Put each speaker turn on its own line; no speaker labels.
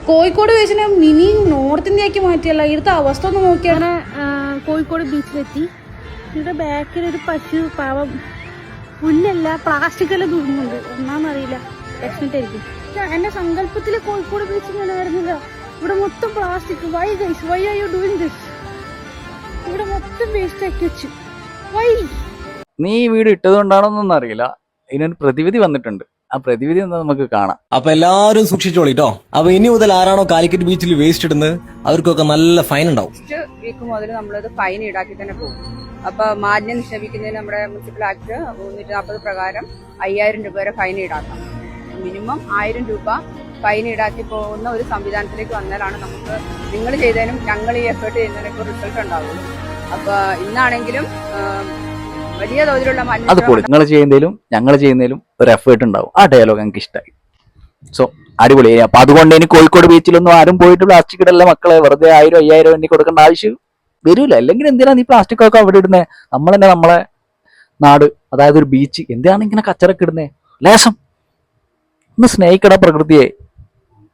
Kozhikode ബീച്ചിനെ mini north ഇന്ത്യക്ക് മാറ്റിയല്ല. ഇവിടുത്തെ അവസ്ഥ ഒന്ന് നോക്കിയാണ്. കോഴിക്കോട് ബീച്ചിലെത്തി. ഇവിടെ ബാക്കിൽ ഒരു പശു പാവം പുല്ലല്ല പ്ലാസ്റ്റിക്കെല്ലാം തൂങ്ങുന്നുണ്ട്. ഒന്നാന്നറിയില്ല, വിഷമിട്ടായിരിക്കും. എന്റെ സങ്കല്പത്തില് കോഴിക്കോട് ബീച്ച് ഇങ്ങനെ വരുന്നില്ല. ഇവിടെ മൊത്തം plastic. Why guys, why are you doing this? ഇവിടെ മൊത്തം വേസ്റ്റ് ആക്കി വെച്ചു. വൈ?
നീ ഈ വീഡിയോ ഇട്ടതുകൊണ്ടാണോന്നൊന്നും അറിയില്ല, ഇതിനൊരു പ്രതിവിധി വന്നിട്ടുണ്ട്. ആ പ്രതിവിധി എന്താ നമുക്ക് കാണാം.
അപ്പൊ എല്ലാവരും സൂക്ഷിച്ചോളിട്ടോ. അപ്പൊ ഇനി മുതൽ ആരാണോ കാലിക്കറ്റ് ബീച്ചിൽ വേസ്റ്റ് ഇടുന്നത് അവർക്കൊക്കെ നല്ല ഫൈൻ ഉണ്ടാവും.
നെക്സ്റ്റ് വീക്ക് മുതൽ നമ്മളത് ഫൈൻ ഈടാക്കി തന്നെ പോകും. അപ്പൊ മാലിന്യം നിക്ഷേപിക്കുന്നതിന് നമ്മുടെ മുനിസിപ്പൽ ആക്ട് 340 പ്രകാരം 5000 രൂപ വരെ ഫൈൻ ഈടാക്കാം. മിനിമം 1000 രൂപ ഫൈൻ ഈടാക്കി പോകുന്ന ഒരു സംവിധാനത്തിലേക്ക് വന്നാലാണ് നമുക്ക് നിങ്ങൾ ചെയ്തതിനും ഞങ്ങൾ ഈ എഫേർട്ട് ചെയ്യുന്നതിനൊക്കെ റിസൾട്ട് ഉണ്ടാവുള്ളൂ. അപ്പൊ ഇന്നാണെങ്കിലും വലിയ തോതിലുള്ള
അതുപോലെ നിങ്ങൾ ചെയ്യുന്നതിലും ഞങ്ങൾ ചെയ്യുന്നതിലും ഒരു എഫേർട്ട് ഉണ്ടാവും. ആ ഡയലോഗ് എനിക്ക് ഇഷ്ടമായി. സോ അടിപൊളി. അപ്പൊ അതുകൊണ്ട് ഇനി കോഴിക്കോട് ബീച്ചിലൊന്നും ആരും പോയിട്ട് പ്ലാസ്റ്റിക് ഇടല്ല മക്കളെ. വെറുതെ 1000 5000 എണ്ണി കൊടുക്കേണ്ട ആവശ്യം വരൂല. അല്ലെങ്കിൽ എന്തിനാ നീ പ്ലാസ്റ്റിക് ഒക്കെ അവിടെ ഇടുന്നേ? നമ്മൾ തന്നെ നമ്മളെ നാട്, അതായത് ഒരു ബീച്ച്, എന്തിനാണ് ഇങ്ങനെ കച്ചറൊക്കെ ഇടുന്നേ? ലേശം ഒന്ന് സ്നേഹിക്കട പ്രകൃതിയെ.